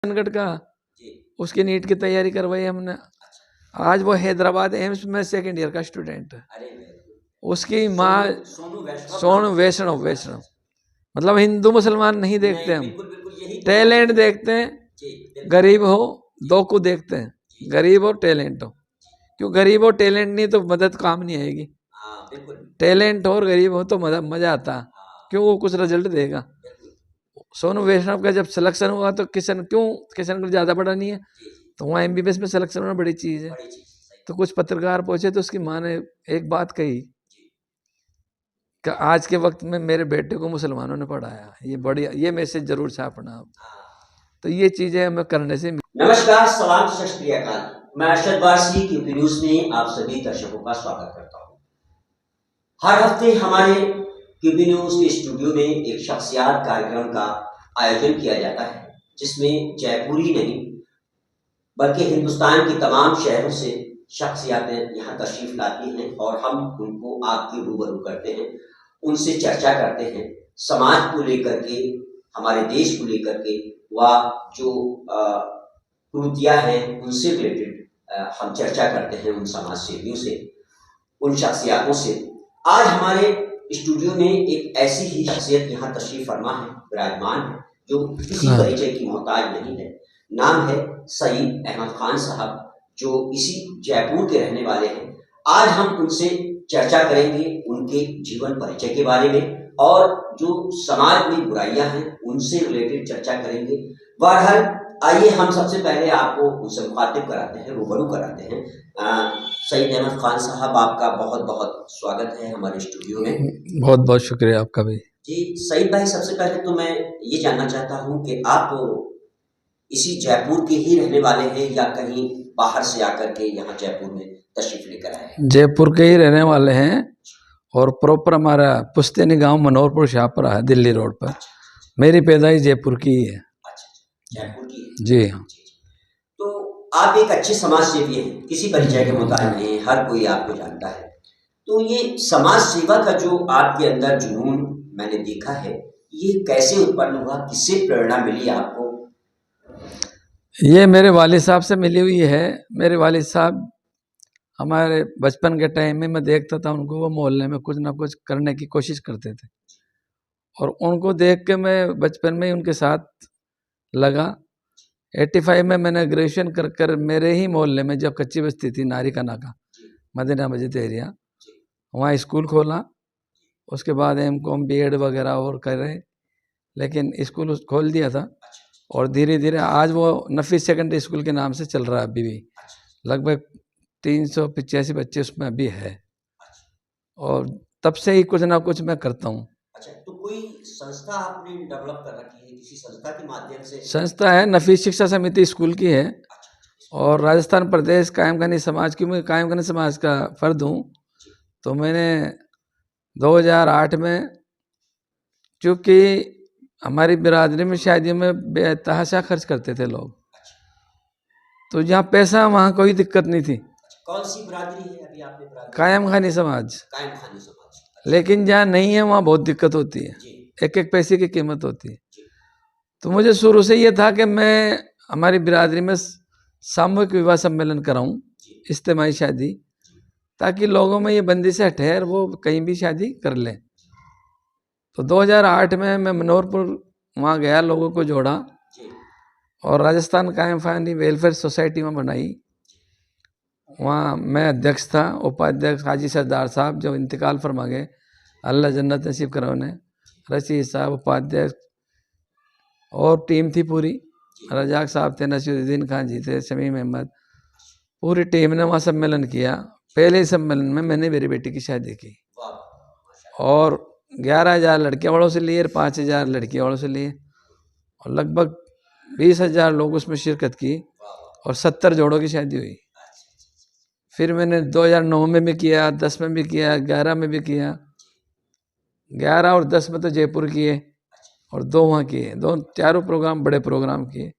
संकट का, उसकी नीट की तैयारी करवाई हमने। आज वो हैदराबाद एम्स में सेकेंड ईयर का स्टूडेंट है। उसकी माँ सोनू वैष्णव मतलब हिंदू मुसलमान नहीं देखते हम, टैलेंट देखते हैं। गरीब हो दो को देखते हैं, गरीब हो टैलेंट हो। क्यों गरीब हो टैलेंट नहीं तो मदद काम नहीं आएगी। टैलेंट हो और गरीब हो तो मजा आता। क्यों वो कुछ रिजल्ट देगा। सोनू वैष्णव का जब सिलेक्शन हुआ तो किशन को ज्यादा बड़ा नहीं है, तो वहाँ एमबीबीएस में सिलेक्शन होना बड़ी चीज है। तो कुछ पत्रकार पूछे तो उसकी माँ ने एक बात कही कि आज के वक्त में मेरे बेटे को मुसलमानों ने पढ़ाया। ये बढ़िया, ये मैसेज जरूर छापना आप। तो ये चीजें हमें करने से। नमस्कार, सलाम, सत श्री अकाल। मैं अरशद वारसी क्यूपी न्यूज में आप सभी दर्शकों का स्वागत करता हूं। हर हफ्ते हमारे क्यूपी न्यूज के स्टूडियो में एक शख्सियात कार्यक्रम का आयोजन किया जाता है, जिसमें जयपुर ही नहीं बल्कि हिंदुस्तान के तमाम शहरों से शख्सियातें यहाँ तशरीफ लाती हैं और हम उनको आपके रूबरू करते हैं, उनसे चर्चा करते हैं, समाज को लेकर के, हमारे देश को लेकर के, व जो कुरीतियां हैं उनसे रिलेटेड हम चर्चा करते हैं, उन समाज सेवियों से, उन शख्सियातों से। आज हमारे स्टूडियो में एक ऐसी ही शख्सियत यहाँ तशरीफ फरमा है, विराजमान है, जो किसी परिचय की मोहताज नहीं है। नाम है सईद अहमद खान साहब, जो इसी जयपुर के रहने वाले हैं। आज हम उनसे चर्चा करेंगे उनके जीवन परिचय के बारे में और जो समाज में बुराइयां हैं उनसे रिलेटेड चर्चा करेंगे। बहरहाल आइए हम सबसे पहले आपको उनसे मुखातिब कराते हैं, रूबरू कराते हैं। सईद अहमद खान साहब, आपका बहुत बहुत स्वागत है हमारे स्टूडियो में। बहुत बहुत शुक्रिया आपका भी। जी सईद भाई, सबसे पहले तो मैं ये जानना चाहता हूँ कि आप इसी जयपुर के ही रहने वाले हैं या कहीं बाहर से आकर के यहाँ जयपुर में तशरीफ लेकर आए हैं? जयपुर के ही रहने वाले हैं और प्रॉपर हमारा पुश्तैनी गांव मनोहरपुर शाहपुरा है, दिल्ली रोड पर। मेरी पैदाइश जयपुर की ही है। जयपुर की? जी हाँ। तो आप एक अच्छे समाज सेवी हैं, किसी परिचय के मुताबिक नहीं, हर कोई आपको जानता है। तो ये समाज सेवा का जो आपके अंदर जुनून मैंने देखा है, ये कैसे उत्पन्न हुआ, किससे प्रेरणा मिली आपको? ये मेरे वालिद साहब से मिली हुई है। मेरे वालिद साहब हमारे बचपन के टाइम में मैं देखता था उनको, वो मोहल्ले में कुछ ना कुछ करने की कोशिश करते थे और उनको देख के मैं बचपन में ही उनके साथ लगा। 85 में मैंने ग्रेजुएशन कर मेरे ही मोहल्ले में, जब कच्ची बस्ती थी नारी का नाका, मदीना मस्जिद एरिया, वहाँ स्कूल खोला। उसके बाद M.Com B.Ed वगैरह और कर रहे, लेकिन स्कूल खोल दिया था और धीरे धीरे आज वो नफीस सेकेंडरी स्कूल के नाम से चल रहा है। अभी भी लगभग 385 बच्चे उसमें अभी है और तब से ही कुछ ना कुछ मैं करता हूँ। अच्छा, तो कोई संस्था आपने डेवलप कर रखी है, किसी संस्था के माध्यम से? संस्था है नफीस शिक्षा समिति स्कूल की है और राजस्थान प्रदेश कायमखानी समाज की, मैं कायमखानी समाज का फर्द हूँ। तो मैंने 2008 में, चूँकि हमारी बिरादरी में शादियों में बेतहाशा खर्च करते थे लोग, तो जहाँ पैसा वहाँ कोई दिक्कत नहीं थी। कौन सी बिरादरी है अभी आपने? कायमखानी समाज। कायमखानी समाज। लेकिन जहाँ नहीं है वहाँ बहुत दिक्कत होती है, एक एक पैसे की कीमत होती है। तो मुझे शुरू से ये था कि मैं हमारी बिरादरी में सामूहिक विवाह सम्मेलन कराऊं, इज्तिमाई शादी, ताकि लोगों में ये बंदिश हटे और वो कहीं भी शादी कर लें। तो 2008 में मैं मनोहरपुर वहाँ गया, लोगों को जोड़ा और राजस्थान कायमखानी वेलफेयर सोसाइटी में बनाई। वहाँ मैं अध्यक्ष था, उपाध्यक्ष हाजी सरदार साहब जो इंतकाल फरमा गए, अल्लाह जन्नत नसीब करा उन्हें, रशीद साहब उपाध्यक्ष और टीम थी पूरी। रजाक साहब थे, नसीरुद्दीन खान जी थे, शमीम अहमद, पूरी टीम ने वहाँ सम्मेलन किया। पहले सम्मेलन में मैंने मेरी बेटी की शादी की और 11,000 लड़कियाँ वालों से लिए, 5,000 लड़कियों वालों से लिए और लगभग 20,000 लोग उसमें शिरकत की और 70 जोड़ों की शादी हुई। फिर मैंने 2009 में भी किया, 10 में भी किया, 11 में भी किया। 11 और 10 में तो जयपुर किए और 2 वहाँ किए, 2 चारों प्रोग्राम बड़े प्रोग्राम किए।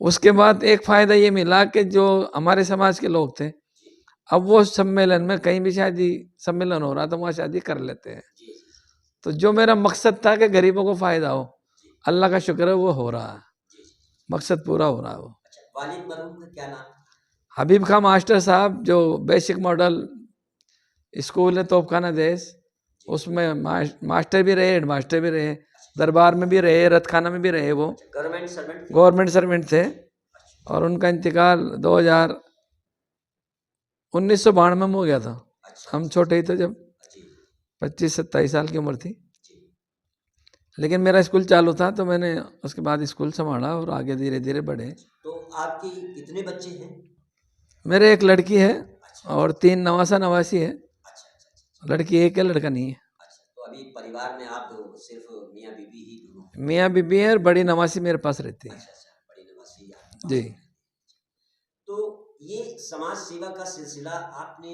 उसके बाद एक फ़ायदा ये मिला कि जो हमारे समाज के लोग थे, अब वो सम्मेलन में कहीं भी शादी सम्मेलन हो रहा तो वहाँ शादी कर लेते हैं। तो जो मेरा मकसद था कि गरीबों को फ़ायदा हो, अल्लाह का शुक्र है वो हो रहा है। मकसद पूरा हो रहा है वो। अच्छा, वालिद मरहूम का क्या नाम? हबीब खां मास्टर साहब जो बेसिक मॉडल स्कूल है तोपखाना देश, उसमें मास्टर भी रहे, हेड मास्टर भी रहे, दरबार में भी रहे, रतखाना में भी रहे। वो गवर्नमेंट सर्वेंट थे? गवर्नमेंट सर्वेंट थे और उनका इंतकाल 1992 में हो गया था। हम छोटे ही थे जब, 25-27 साल की उम्र थी। लेकिन मेरा स्कूल चालू था तो मैंने उसके बाद स्कूल संभाला और आगे धीरे धीरे बढ़े। तो आपके कितने बच्चे हैं? मेरे एक लड़की है और 3 नवासा नवासी है। लड़की एक है, लड़का नहीं है। अच्छा, तो अभी परिवार में आप सिर्फ मियाँ बीबी ही दोनों? मियाँ बीबी है और बड़ी नवासी मेरे पास रहती है। अच्छा, बड़ी नवासी आपके पास जी। है। तो ये समाज सेवा का सिलसिला आपने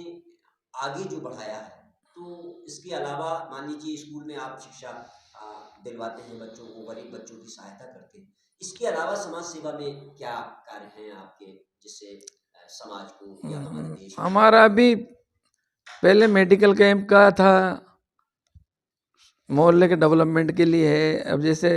आगे जो बढ़ाया है, तो इसके अलावा मान लीजिए स्कूल में आप शिक्षा दिलवाते हैं बच्चों को, गरीब बच्चों की सहायता करते हैं, इसके अलावा समाज सेवा में क्या कार्य हैं आपके जिससे समाज को या हमारे देश को? हमारा भी पहले मेडिकल कैंप का था, मोहल्ले के डेवलपमेंट के लिए है। अब जैसे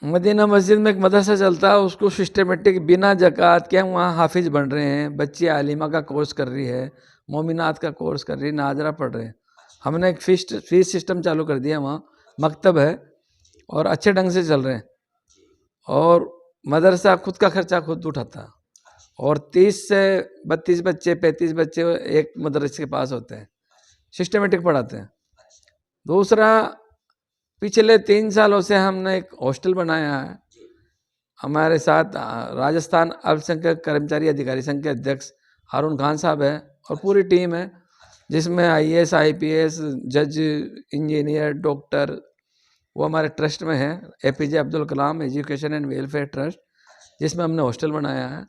मदीना मस्जिद में एक मदरसा चलता है, उसको सिस्टमेटिक बिना ज़कात के वहाँ हाफिज बन रहे हैं। बच्ची आलिमा का कोर्स कर रही है, मोमिनात का कोर्स कर रही है, नाजरा पढ़ रहे हैं। हमने एक फीस सिस्टम चालू कर दिया, वहाँ मकतब है और अच्छे ढंग से चल रहे हैं। और मदरसा खुद का खर्चा खुद उठाता है और 30 से 32 बच्चे 35 बच्चे एक मदरसे के पास होते हैं, सिस्टमेटिक पढ़ाते हैं। दूसरा, पिछले 3 सालों से हमने एक हॉस्टल बनाया है। हमारे साथ राजस्थान अल्पसंख्यक कर्मचारी अधिकारी संघ के अध्यक्ष हारून खान साहब है और पूरी टीम है, जिसमें IAS IPS जज इंजीनियर डॉक्टर वो हमारे ट्रस्ट में है, APJ Abdul Kalam education and welfare trust, जिसमें हमने हॉस्टल बनाया है।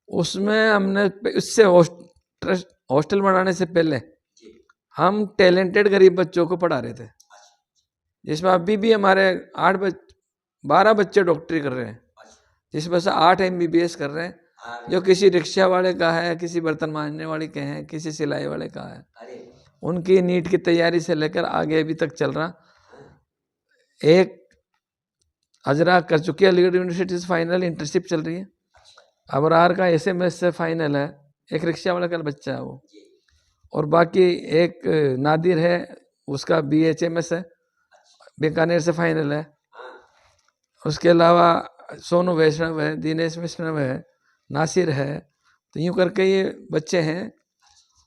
उसमें हमने इससे हॉस्टल बनाने से पहले हम टैलेंटेड गरीब बच्चों को पढ़ा रहे थे, जिसमें अभी भी हमारे 12 बच्चे डॉक्टरी कर रहे हैं, जिसमें से 8 MBBS कर रहे हैं, जो किसी रिक्शा वाले का है, किसी बर्तन मांजने वाले के हैं, किसी सिलाई वाले का है। उनकी नीट की तैयारी से लेकर आगे अभी तक चल रहा। एक अजरा कर चुकी है, अलीगढ़ यूनिवर्सिटी से फाइनल इंटर्नशिप चल रही है। अबरार का SMS से फाइनल है, एक रिक्शा वाला का बच्चा है वो। और बाकी एक नादिर है, उसका BHMS है, बीकानेर से फाइनल है। उसके अलावा सोनू वैष्णव है, दिनेश वैष्णव है, नासिर है। तो यूँ करके ये बच्चे हैं,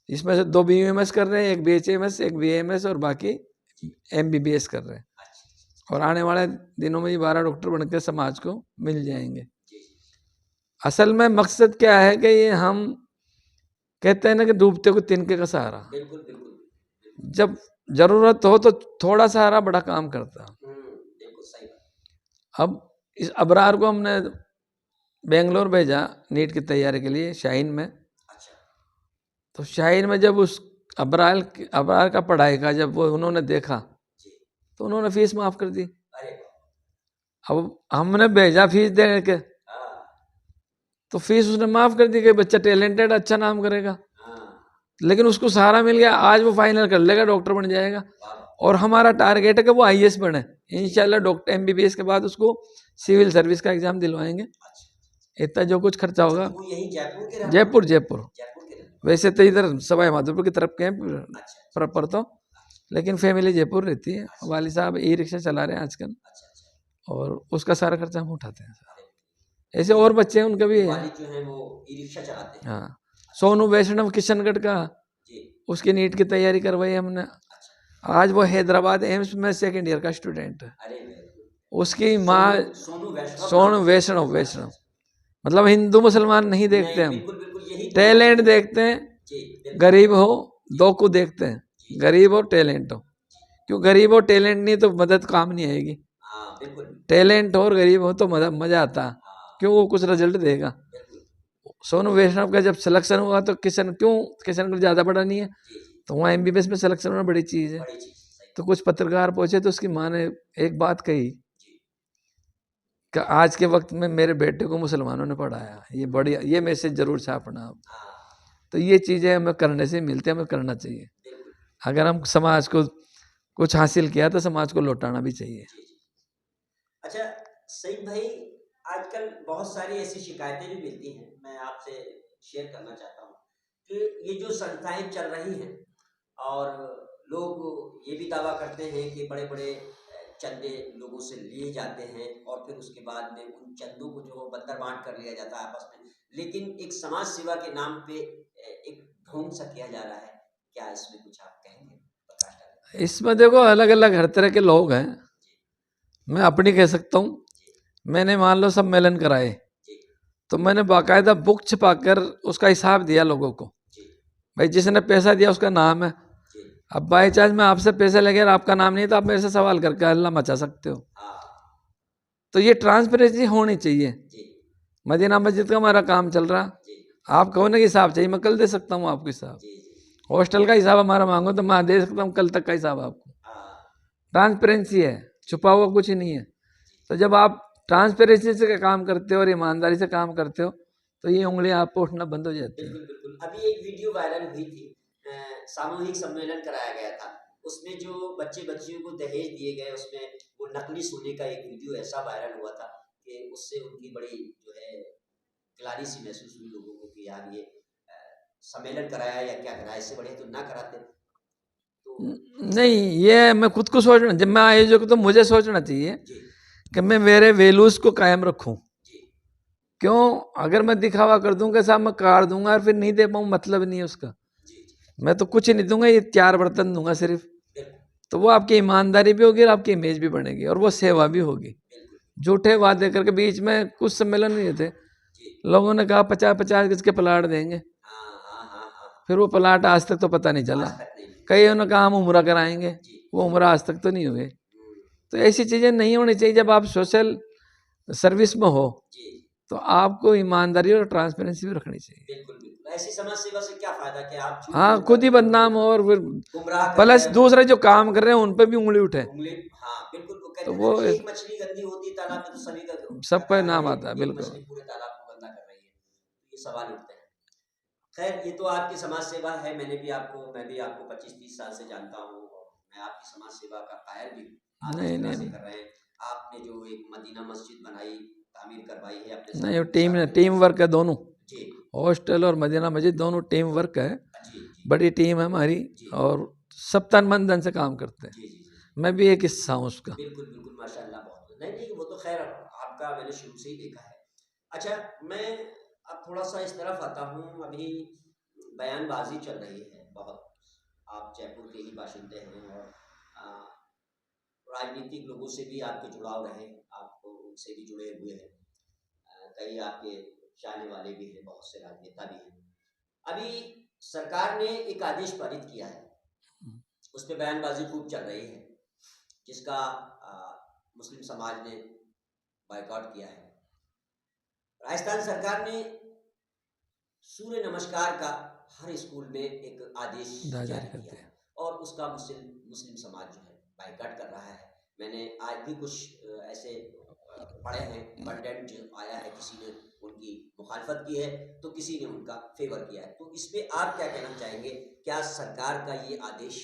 इसमें से 2 BUMS कर रहे हैं, एक BHMS एक BAMS और बाकी MBBS कर रहे हैं। और आने वाले दिनों में ये 12 डॉक्टर बनकर समाज को मिल जाएंगे। असल में मकसद क्या है कि ये हम कहते हैं ना कि डूबते को तिनके का सहारा। बिल्कुल बिल्कुल। जब जरूरत हो तो थोड़ा सहारा बड़ा काम करता है। बिल्कुल सही बात। अब इस अबरार को हमने बेंगलोर भेजा नीट की तैयारी के लिए, शाहीन में। तो शाहीन में जब उस अबरार का पढ़ाई का जब वो उन्होंने देखा तो उन्होंने फीस माफ़ कर दी। अब हमने भेजा फीस दे के, तो फीस उसने माफ़ कर दी कि बच्चा टैलेंटेड, अच्छा नाम करेगा। लेकिन उसको सहारा मिल गया, आज वो फाइनल कर लेगा, डॉक्टर बन जाएगा। और हमारा टारगेट है कि वो IAS बने इंशाल्लाह। डॉक्टर MBBS के बाद उसको सिविल सर्विस का एग्ज़ाम दिलवाएंगे। इतना जो कुछ खर्चा होगा। वो यही जयपुर के? जयपुर। वैसे तो इधर सवाई माधोपुर की तरफ के प्रॉपर तो, लेकिन फैमिली जयपुर रहती है। वाली साहब रिक्शा चला रहे हैं आजकल और उसका सारा खर्चा हम उठाते हैं। ऐसे और बच्चे हैं उनका भी है, जो है वो रिक्शा चलाते हैं। हाँ, सोनू वैष्णव किशनगढ़ का, उसकी नीट की तैयारी करवाई हमने। आज वो हैदराबाद एम्स में 2nd ईयर का स्टूडेंट है। उसकी माँ सोनू वैष्णव मतलब हिंदू मुसलमान नहीं देखते हम, टैलेंट देखते हैं। गरीब हो दो को देखते हैं, गरीब हो टैलेंट हो। क्यों गरीब हो टैलेंट नहीं तो मदद काम नहीं आएगी। टैलेंट हो और गरीब हो तो मजा आता है, क्यों वो कुछ रिजल्ट देगा। सोनू वैष्णव का जब सिलेक्शन हुआ तो किशनगढ़ ज़्यादा बड़ा नहीं है, तो वहाँ MBBS में सिलेक्शन होना बड़ी चीज़ है। तो कुछ पत्रकार पहुँचे तो उसकी माँ ने एक बात कही कि आज के वक्त में मेरे बेटे को मुसलमानों ने पढ़ाया, ये बढ़िया, ये मैसेज जरूर छापना। तो ये चीज़ें हमें करने से मिलती है, हमें करना चाहिए। अगर हम समाज को कुछ हासिल किया तो समाज को लौटाना भी चाहिए। अच्छा सईद भाई, आजकल बहुत सारी ऐसी शिकायतें भी मिलती हैं, मैं आपसे शेयर करना चाहता हूँ कि ये जो संस्थाएं चल रही हैं और लोग ये भी दावा करते हैं कि बड़े बड़े चंदे लोगों से लिए जाते हैं और फिर उसके बाद में उन चंदों को जो बंदर बांट कर लिया जाता है आपस में, लेकिन एक समाज सेवा के नाम पे एक ढोंग सा किया जा रहा है। क्या इसमें कुछ आप कहेंगे, प्रकाश डालें? इसमें देखो अलग अलग हर तरह के लोग हैं। मैं अपनी कह सकता हूँ, मैंने मान लो सम्मेलन कराए तो मैंने बाकायदा बुक छपाकर उसका हिसाब दिया लोगों को, भाई जिसने पैसा दिया उसका नाम है। अब बाई चांस मैं आपसे पैसे लगे और आपका नाम नहीं तो आप मेरे से सवाल करके हल्ला मचा सकते हो। तो ये ट्रांसपेरेंसी होनी चाहिए। मदीना मस्जिद का हमारा काम चल रहा, आप कहो ना कि हिसाब चाहिए, मैं कल दे सकता हूँ आपको हिसाब। हॉस्टल का हिसाब हमारा मांगो तो मैं दे सकता हूँ कल तक का हिसाब आपको। ट्रांसपेरेंसी है, छुपा हुआ कुछ नहीं है। तो जब आप ट्रांसपेरेंसी से काम करते हो और ईमानदारी से काम करते हो तो ये उंगलियां आपको उठना बंद हो जाती है। बिल्कुल बिल्कुल। अभी एक वीडियो वायरल हुई थी, सामूहिक सम्मेलन कराया गया था, उसमें जो बच्चे बच्चियों को दहेज दिए गए, उसमें वो नकली सोने का एक वीडियो ऐसा वायरल हुआ था कि उससे उनकी बड़ी जो है गिलानी सी महसूस हुई लोगों को कि यार ये सम्मेलन कराया या क्या कराया, इससे बढ़िया तो ना कराते। तो नहीं, ये मैं खुद को सोचना, जब मैं आयोजक हूं तो मुझे सोचना चाहिए कि मैं मेरे वैल्यूज को कायम रखूं। क्यों, अगर मैं दिखावा कर दूंगा साहब मैं कार दूंगा और फिर नहीं दे पाऊँ, मतलब नहीं है उसका। मैं तो कुछ नहीं दूंगा, ये 4 बर्तन दूंगा सिर्फ, तो वो आपकी ईमानदारी भी होगी और आपकी इमेज भी बनेगी और वो सेवा भी होगी। झूठे वादे करके बीच में कुछ सम्मेलन नहीं थे, लोगों ने कहा 50-50 गज के प्लाट देंगे, फिर वो प्लाट आज तक तो पता नहीं चला। कईयों ने कहा हम उम्रा कराएंगे, वो उम्रा आज तक तो नहीं हुए। तो ऐसी चीज़ें नहीं होनी चाहिए। जब आप सोशल सर्विस में हो तो आपको ईमानदारी और ट्रांसपेरेंसी भी रखनी चाहिए। बिल्कुल बिल्कुल। ऐसी समाज सेवा से क्या फायदा कि आप हाँ, खुद ही बदनाम हो और फिर गुमराह कर प्लस रहे हैं। दूसरे जो काम कर रहे हैं उन पे भी उंगली उठे हाँ बिल्कुल। वो कहते तो हैं वो ना कि एक मछली गंदी होती है तालाब में तो सभी का सब पे ख्याल नाम है, आता है। एक बिल्कुल मछली पूरे तालाब को गंदा कर रही है, ये सवाल उठते हैं। खैर, ये तो आपकी समाज सेवा है, मैं भी आपको 25-30 साल से जानता हूँ और मैं आपकी समाज सेवा का कायल भी आप जिस तरह से कर रहे हैं। आपने जो एक मदीना मस्जिद बनाई, तामीर करवाई है अपने नहीं, वो टीम वर्क है दोनों, जी। हॉस्टल और मदीना मस्जिद दोनों टीम वर्क है। जी, जी। बड़ी टीम है हमारी और सब तन मन धन से काम करते हैं। जी, जी, जी। मैं भी एक हिस्सा हूँ उसका। बिल्कुल बिल्कुल, माशाल्लाह, बहुत नहीं नहीं, वो तो खैर आपका मैंने शुरू से ही देखा है। अच्छा, मैं अब थोड़ा सा इस तरफ आता हूँ। अभी बयानबाजी चल रही है बहुत, आप जयपुर के ही बाशिंदे हैं और राजनीतिक लोगों से भी आपके जुड़ाव रहे, आप उनसे भी जुड़े हुए हैं, कई आपके चाहने वाले भी हैं, बहुत से राजनेता भी हैं। अभी सरकार ने एक आदेश पारित किया है, उस पर बयानबाजी खूब चल रही है, जिसका मुस्लिम समाज ने बायकॉट किया है। राजस्थान सरकार ने सूर्य नमस्कार का हर स्कूल में एक आदेश जारी किया है और उसका मुस्लिम समाज जो है बायकॉट कर रहा है। मैंने आज भी कुछ ऐसे पढ़े हैं, कंटेंट जो आया है, किसी ने उनकी मुखालफत की है तो किसी ने उनका फेवर किया है। तो इस पे आप क्या कहना चाहेंगे, क्या सरकार का ये आदेश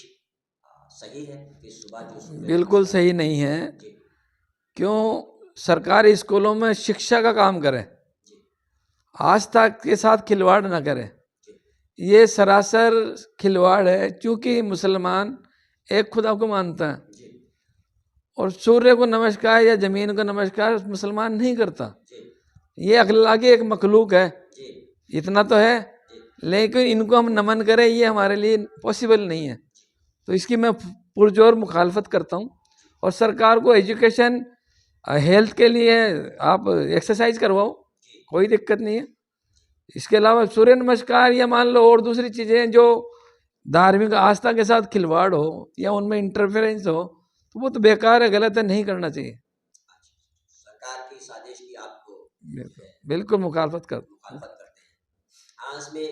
सही है कि सुबह जो? बिल्कुल सही नहीं है। क्यों, सरकारी स्कूलों में शिक्षा का काम करें, आस्था के साथ खिलवाड़ ना करें। ये सरासर खिलवाड़ है, क्योंकि मुसलमान एक खुदा को मानता है और सूर्य को नमस्कार या जमीन को नमस्कार मुसलमान नहीं करता। ये अल्लाह की एक मखलूक है, इतना तो है, लेकिन इनको हम नमन करें ये हमारे लिए पॉसिबल नहीं है। तो इसकी मैं पुरजोर मुखालफत करता हूँ। और सरकार को एजुकेशन हेल्थ के लिए आप एक्सरसाइज करवाओ, कोई दिक्कत नहीं है। इसके अलावा सूर्य नमस्कार या मान लो और दूसरी चीज़ें जो धार्मिक आस्था के साथ खिलवाड़ हो या उनमें इंटरफेरेंस हो तो वो तो बेकार है, गलत है, नहीं करना चाहिए। सरकार के इस आदेश की आपको बिल्कुल मुखालफत करते हैं। हाँ, इसमें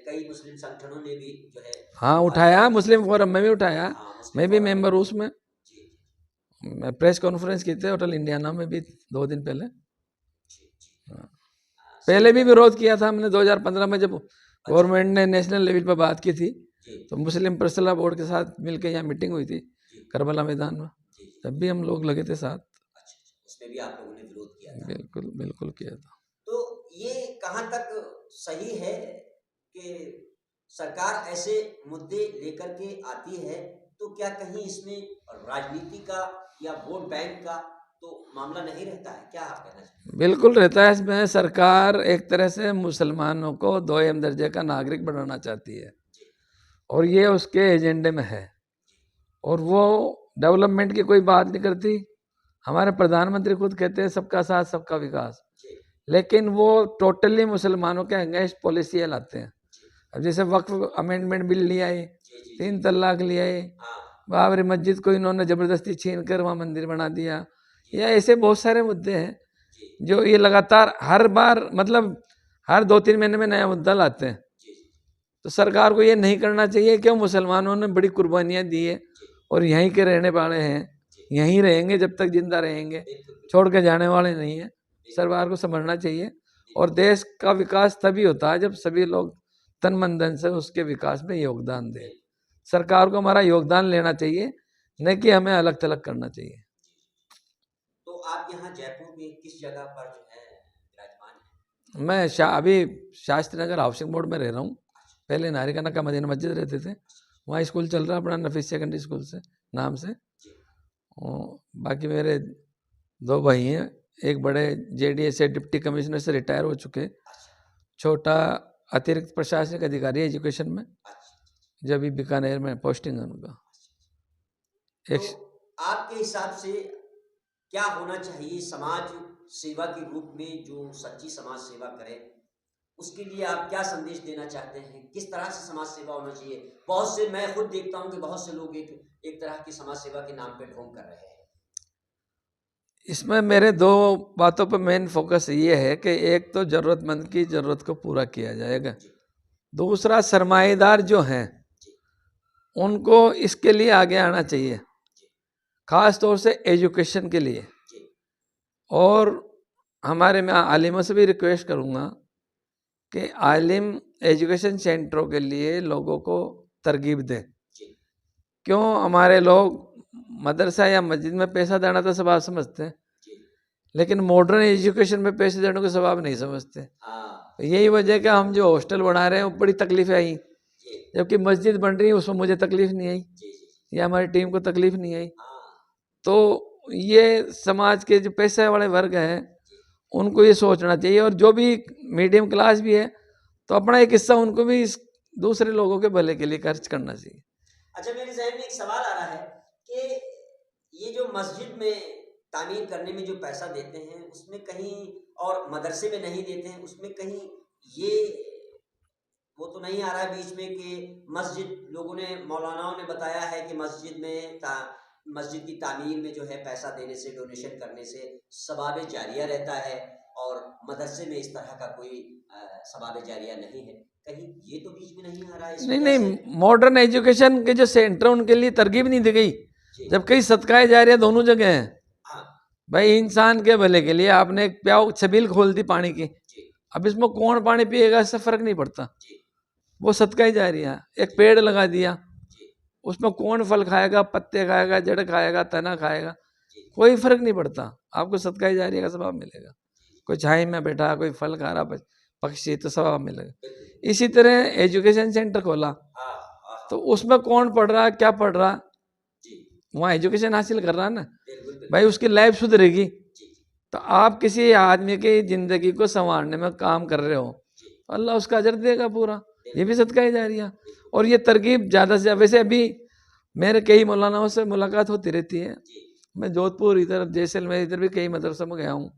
कई मुस्लिम संगठनों ने भी जो है हाँ उठाया, मुस्लिम फोरम में भी उठाया। मैं भी मेंबर हूँ उसमें। मैं प्रेस कॉन्फ्रेंस की थी होटल इंडियाना में भी 2 दिन पहले। पहले भी विरोध किया था हमने 2015 में, जब गवर्नमेंट ने नेशनल लेवल पर बात की थी तो मुस्लिम पर्सनल बोर्ड के साथ मिलकर यहाँ मीटिंग हुई थी करबला मैदान में, तब भी हम लोग लगे थे साथ। उसमें भी आप लोगों ने विरोध किया? किया था। बिल्कुल बिल्कुल किया था। तो ये कहाँ तक सही है कि सरकार ऐसे मुद्दे लेकर के आती है, तो क्या कहीं इसमें राजनीति का या वोट बैंक का तो मामला नहीं रहता है? क्या आप कहना चाहेंगे? बिल्कुल रहता है। इसमें सरकार एक तरह से मुसलमानों को दोयम दर्जे का नागरिक बनाना चाहती है और ये उसके एजेंडे में है, और वो डेवलपमेंट की कोई बात नहीं करती। हमारे प्रधानमंत्री खुद कहते हैं सबका साथ सबका विकास, लेकिन वो टोटली मुसलमानों के अगेंस्ट पॉलिसी लाते हैं। अब जैसे वक्फ अमेंडमेंट बिल ले आए, 3 तलाक ले आए, बाबरी मस्जिद को इन्होंने ज़बरदस्ती छीन कर वहाँ मंदिर बना दिया, या ऐसे बहुत सारे मुद्दे हैं जो ये लगातार हर बार मतलब हर 2-3 महीने में नया मुद्दा लाते हैं। तो सरकार को ये नहीं करना चाहिए। क्यों? मुसलमानों ने बड़ी कुर्बानियाँ दी है और यहीं के रहने वाले हैं, यहीं रहेंगे जब तक जिंदा रहेंगे, छोड़ के जाने वाले नहीं है। सरकार को समझना चाहिए, और देश का विकास तभी होता है जब सभी लोग तन मन धन से उसके विकास में योगदान दें। सरकार को हमारा योगदान लेना चाहिए, न कि हमें अलग थलग करना चाहिए। तो आप यहाँ जयपुर में किस जगह पर जो है विराजमान हैं? मैं अभी शास्त्री नगर हाउसिंग बोर्ड में रह रहा हूँ। पहले नारिकाना का मदीना मस्जिद रहते थे, वहाँ स्कूल चल रहा है अपना नफीस सेकेंडरी स्कूल से नाम से। बाकी मेरे 2 भाई हैं, एक बड़े जेडीए से डिप्टी कमिश्नर से रिटायर हो चुके, छोटा अतिरिक्त प्रशासनिक अधिकारी एजुकेशन में, जो अभी बीकानेर में पोस्टिंग है उनका। तो आपके हिसाब से क्या होना चाहिए समाज सेवा के रूप में, जो सच्ची समाज सेवा करे, उसके लिए आप क्या संदेश देना चाहते हैं? किस तरह से समाज सेवा होना चाहिए? बहुत से, मैं खुद देखता हूं कि बहुत से लोग एक तरह की समाज सेवा के नाम पे ढोंग कर रहे हैं। इसमें मेरे 2 बातों पर मेन फोकस ये है कि एक तो ज़रूरतमंद की ज़रूरत को पूरा किया जाएगा, दूसरा सरमाएदार जो हैं उनको इसके लिए आगे आना चाहिए, ख़ास तौर से एजुकेशन के लिए। और हमारे मैं आलिमों से भी रिक्वेस्ट करूँगा कि आलिम एजुकेशन सेंटरों के लिए लोगों को तरगीब दें। क्यों? हमारे लोग मदरसा या मस्जिद में पैसा देना तो स्वभाव समझते हैं, लेकिन मॉडर्न एजुकेशन में पैसे देने को स्वभाव नहीं समझते। तो यही वजह कि हम जो हॉस्टल बना रहे हैं वो बड़ी तकलीफें आई, जबकि मस्जिद बन रही है उसमें मुझे तकलीफ नहीं आई या हमारी टीम को तकलीफ नहीं आई। तो ये समाज के जो पैसे वाले वर्ग हैं उनको ये सोचना चाहिए, और जो भी मीडियम क्लास भी है तो अपना एक हिस्सा उनको भी दूसरे लोगों के भले के लिए खर्च करना चाहिए। अच्छा, मेरे जहन में एक सवाल आ रहा है कि ये जो मस्जिद में तामीर करने में जो पैसा देते हैं उसमें कहीं, और मदरसे में नहीं देते हैं उसमें कहीं, ये वो तो नहीं आ रहा है बीच में कि मस्जिद, लोगों ने, मौलानाओं ने बताया है कि मस्जिद में मस्जिद की तामीर में जो है पैसा देने से, डोनेशन करने से सवाब जारिया रहता है, और मदरसे में इस तरह का कोई सवाब जारिया नहीं है। कहीं ये तो बीच में नहीं आ रहा है? नहीं, मॉडर्न एजुकेशन के जो सेंटर उनके लिए तरगीब नहीं दी गई, जबकि सदका जारिया दोनों जगह हैं। भाई इंसान के भले के लिए आपने एक प्याऊ छबील खोल दी पानी की, अब इसमें कौन पानी पिएगा इससे फर्क नहीं पड़ता, वो सदका ही जारिया। एक पेड़ लगा दिया, उसमें कौन फल खाएगा, पत्ते खाएगा, जड़ खाएगा, तना खाएगा, कोई फर्क नहीं पड़ता, आपको सदका ही जारिया का स्वभाव मिलेगा। कोई छाई में बैठा, कोई फल खा रहा पक्षी, तो स्वभाव मिलेगा। इसी तरह एजुकेशन सेंटर खोला तो उसमें कौन पढ़ रहा, क्या पढ़ रहा, वहाँ एजुकेशन हासिल कर रहा है ना भाई, उसकी लाइफ सुधरेगी। तो आप किसी आदमी की जिंदगी को संवारने में काम कर रहे हो, अल्लाह उसका अजर देगा पूरा, ये भी सदका ही जारिया। और ये तरकीब ज़्यादा से, वैसे अभी मेरे कई मौलानाओं से मुलाकात होती रहती है, मैं जोधपुर इधर जैसलमेर इधर भी कई मदरसों में गया हूँ,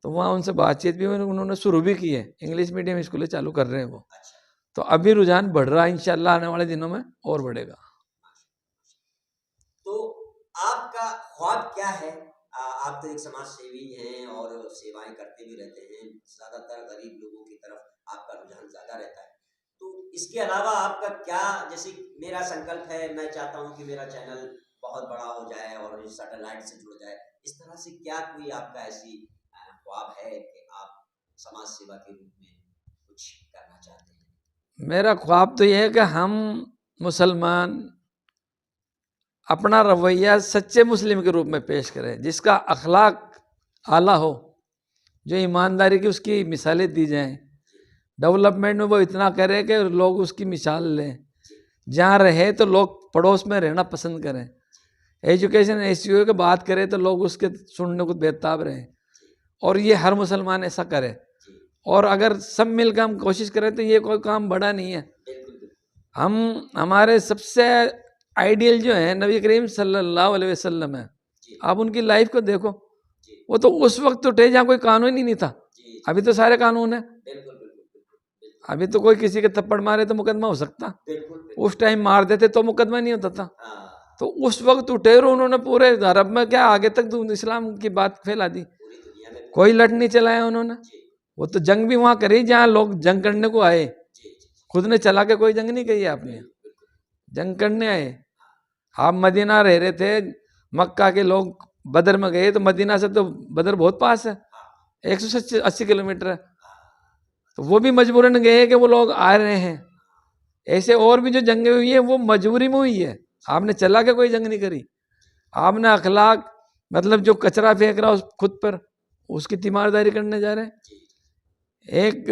तो वहाँ उनसे बातचीत भी उन्होंने शुरू भी की है, इंग्लिश मीडियम स्कूलें चालू कर रहे हैं वो। तो अभी रुझान बढ़ रहा है, इंशाल्लाह आने वाले दिनों में और बढ़ेगा। तो आपका ख्वाब क्या है? आप तो एक समाज सेवी हैं और सेवाएं करते भी रहते हैं, ज्यादातर गरीब लोगों की तरफ आपका रुझान ज्यादा रहता है, तो इसके अलावा आपका क्या, जैसे मेरा संकल्प है, मैं चाहता हूं कि मेरा चैनल बहुत बड़ा हो जाए और सैटेलाइट से जुड़ जाए, इस तरह से क्या कोई आपका ऐसी ख्वाब है कि आप समाज सेवा के रूप में कुछ करना चाहते हैं? मेरा ख्वाब तो यह है कि हम मुसलमान अपना रवैया सच्चे मुस्लिम के रूप में पेश करें, जिसका अखलाक आला हो, जो ईमानदारी की उसकी मिसालें दी जाएं। डेवलपमेंट में वो इतना करे कि लोग उसकी मिसाल लें, जहाँ रहे तो लोग पड़ोस में रहना पसंद करें। एजुकेशन ऐसी हो कि बात करें तो लोग उसके सुनने को बेताब रहें, और ये हर मुसलमान ऐसा करे। और अगर सब मिलकर हम कोशिश करें तो ये कोई काम बड़ा नहीं है। हम हमारे सबसे आइडियल जो है नबी करीम सल्लल्लाहु अलैहि वसल्लम है। आप उनकी लाइफ को देखो, वो तो उस वक्त उठे जहाँ कोई कानून ही नहीं था। अभी तो सारे कानून है। अभी तो कोई किसी के थप्पड़ मारे तो मुकदमा हो सकता, उस टाइम मार देते तो मुकदमा नहीं होता था। तो उस वक्त उठे और उन्होंने पूरे अरब में क्या आगे तक इस्लाम की बात फैला दी। कोई लट नहीं चलाया उन्होंने। वो तो जंग भी वहां करी जहाँ लोग जंग करने को आए, खुद ने चला के कोई जंग नहीं कही आपने, जंग करने आए। आप मदीना रह रहे थे, मक्का के लोग बदर में गए, तो मदीना से तो बदर बहुत पास है, 180 किलोमीटर है। तो वो भी मजबूरन गए कि वो लोग आ रहे हैं। ऐसे और भी जो जंगें हुई है वो मजबूरी में हुई है। आपने चला के कोई जंग नहीं करी। आपने अखलाक मतलब जो कचरा फेंक रहा उस खुद पर, उसकी तीमारदारी करने जा रहे हैं। एक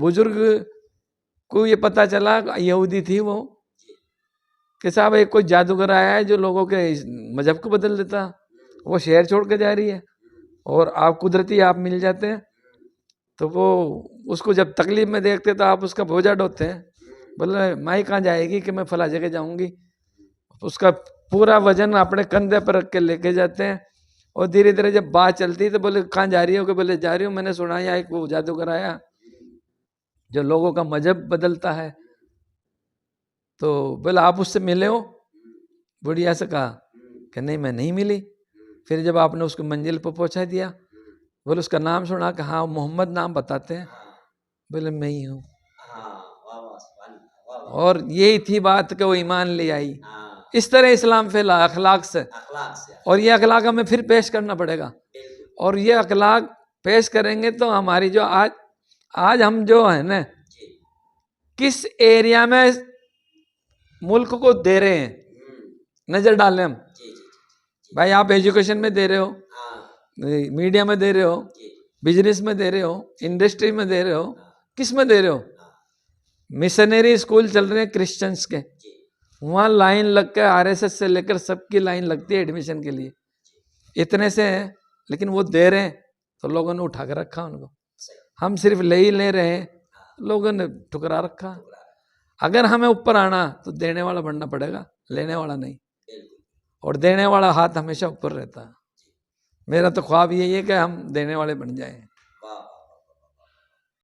बुजुर्ग को ये पता चला, यहूदी थी वो, कि साहब एक कोई जादूगर आया है जो लोगों के मजहब को बदल देता। वो शहर छोड़ के जा रही है और आप कुदरती आप मिल जाते हैं। तो वो उसको जब तकलीफ में देखते तो आप उसका बोझा ढोते हैं। बोले माई कहाँ जाएगी कि मैं फला जगह जाऊंगी। उसका पूरा वजन अपने कंधे पर रख के लेके जाते हैं। और धीरे धीरे जब बात चलती तो बोले कहाँ जा रही हो? कि बोले जा रही हूँ, मैंने सुना है एक वो जादूगर आया जो लोगों का मजहब बदलता है। तो बोले आप उससे मिले हो? बुढ़िया से कहा कि नहीं मैं नहीं मिली। फिर जब आपने उसको मंजिल पर पहुंचा दिया, बोले उसका नाम सुना? कि हाँ मोहम्मद नाम बताते हैं। बोले मैं ही हूँ। और यही थी बात कि वो ईमान ले आई। इस तरह इस्लाम फैला अखलाक से। और ये अखलाक हमें फिर पेश करना पड़ेगा। और ये अखलाक पेश करेंगे तो हमारी जो आज हम जो है ना, किस एरिया में मुल्क को दे रहे हैं, नजर डालें हम। भाई आप एजुकेशन में दे रहे हो, मीडिया में दे रहे हो, बिजनेस में दे रहे हो, इंडस्ट्री में दे रहे हो, किस में दे रहे हो? मिशनरी स्कूल चल रहे हैं क्रिश्चियंस के, वहाँ लाइन लग के आरएसएस से लेकर सबकी लाइन लगती है एडमिशन के लिए। इतने से हैं, लेकिन वो दे रहे हैं तो लोगों ने उठा कर रखा उनको। हम सिर्फ ले ही ले रहे हैं, लोगों ने ठुकरा रखा। अगर हमें ऊपर आना तो देने वाला बनना पड़ेगा, लेने वाला नहीं। और देने वाला हाथ हमेशा ऊपर रहता है। मेरा तो ख्वाब यही है कि हम देने वाले बन जाएं।